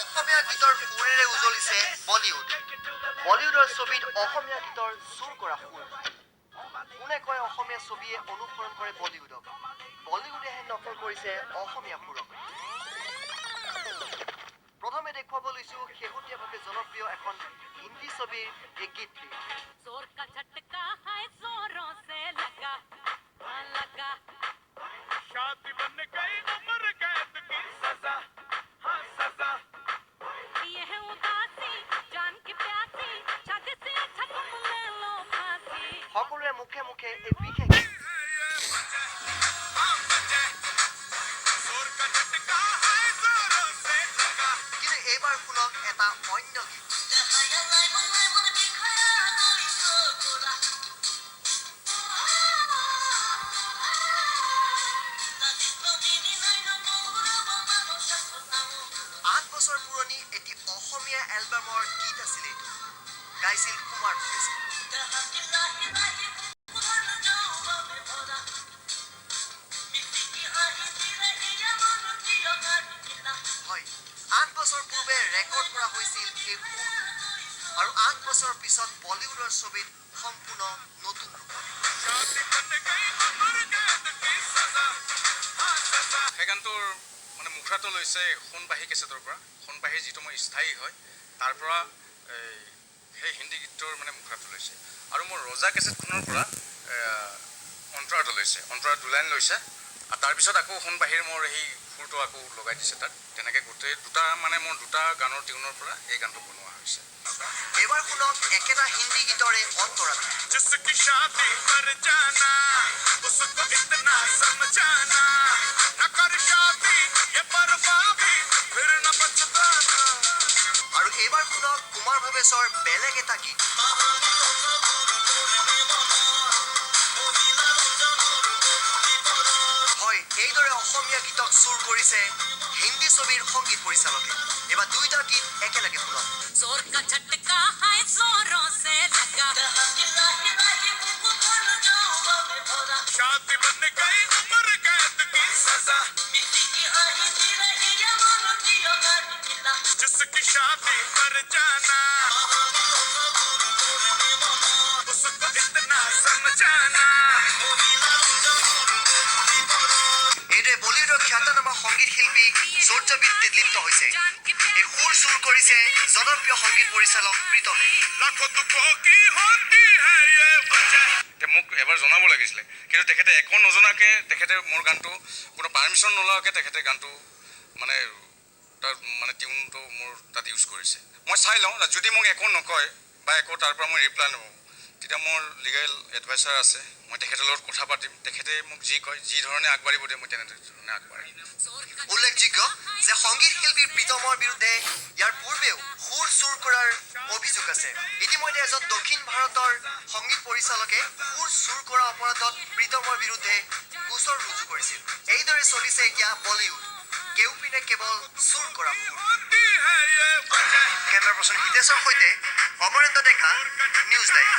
অসমীয়া গীতৰ সুৰেৰে উজলিছে বলিউড। বলিউডৰ ছবিত অসমীয়া গীতৰ চুৰ কৰা সুৰ। কোনে কয় অসমীয়া ছবিয়ে অনুসৰণ কৰে বলিউডক? বলিউডেহে নকল কৰিছে অসমীয়া সুৰক। প্ৰথমে দেখুৱাব লৈছো শেহতীয়াভাৱে জনপ্ৰিয় এখন হিন্দী ছবিৰ এই গীতটি। সকলোৰে মুখে মুখে এই বিশেষ কিন্তু এইবাৰ শুনক এটা অন্য গীত। বছৰ পুৰণি এটি অসমীয়া এলবামৰ গীত আছিল এইটো। গাইছিল কুমাৰ ভৱেশে। হয়, 8 বছৰ পূৰ্বে ৰেকৰ্ড কৰা হৈছিল এই সুৰ আৰু 8 বছৰৰ পিছত বলিউডৰ ছবিত সম্পূৰ্ণ নতুন ৰূপত। সেই গানটোৰ মানে মুখাটো লৈছে সোণবাহী কেছেটৰ পৰা। সোণবাহী যিটো মই স্থায়ী হয় তাৰ পৰা সেই হিন্দী গীতৰ মানে মুখাটো লৈছে। আৰু মোৰ ৰজা কেছেটখনৰ পৰা অন্তৰাটো লৈছে, অন্তৰা দুলাইন লৈছে। আৰু তাৰপিছত আকৌ সোণবাহীৰ মোৰ সেই সুৰটো আকৌ লগাই দিছে তাত। তেনেকৈ গোটেই মোৰ দুটা গানৰ টিউনৰ পৰা এই গানটো বনোৱা হৈছে। এইবাৰ শুনক একেটা হিন্দী গীতৰে অন্তৰা। আৰু এইবাৰ শুনক কুমাৰ ভৱেশৰ বেলেগ এটা গীত। হয়, এইদৰে অসমীয়া গীতক চুৰ কৰিছে হিন্দী ছবিৰ সংগীত পৰিচালকে। এইবাৰ দুইটা গীত একেলগে শুনক। এইদৰে বলিউডৰ খ্যাতনামা সংগীত শিল্পী সূৰ্যবীত লিপ্ত হৈছে। এই সুৰ চুৰ কৰিছে জনপ্ৰিয় সংগীত পৰিচালক প্ৰীতমে। মোক এবাৰ জনাব লাগিছিলে, কিন্তু তেখেতে একো নজনাকৈ তেখেতে মোৰ গানটো কোনো পাৰ্মিশ্যন নোলোৱাকৈ তেখেতে গানটো মানে তাৰ মানে টিউনটো মোৰ তাত ইউজ কৰিছে। মই চাই লওঁ, যদি মোক একো নকয় বা একো তাৰ পৰা মই ৰিপ্লাই নকৰোঁ, তেতিয়া মোৰ লিগেল এডভাইচাৰ আছে, মই তেখেতৰ লগত কথা পাতিম। তেখেতে মোক যি কয়, যি ধৰণে আগবাঢ়িব দিয়ে মই তেনেধৰণে আগবাঢ়িম। উল্লেখযোগ্য যে সংগীত শিল্পী প্ৰীতমৰ বিৰুদ্ধে ইয়াৰ পূৰ্বেও সুৰ চুৰ কৰাৰ অভিযোগ আছে। ইতিমধ্যে এজন দক্ষিণ ভাৰতৰ সংগীত পৰিচালকে সুৰ চুৰ কৰা অপৰাধত প্ৰীতমৰ বিৰুদ্ধে গোচৰ ৰুজু কৰিছিল। এইদৰে চলিছে এতিয়া বলিউড। কেউপিনে কেৱল চুৰ কৰা সুৰ। কেমেৰা পাৰ্চন হিতেশৰ সৈতে অমৰেন্দ্ৰ ডেকা, নিউজ লাইভ।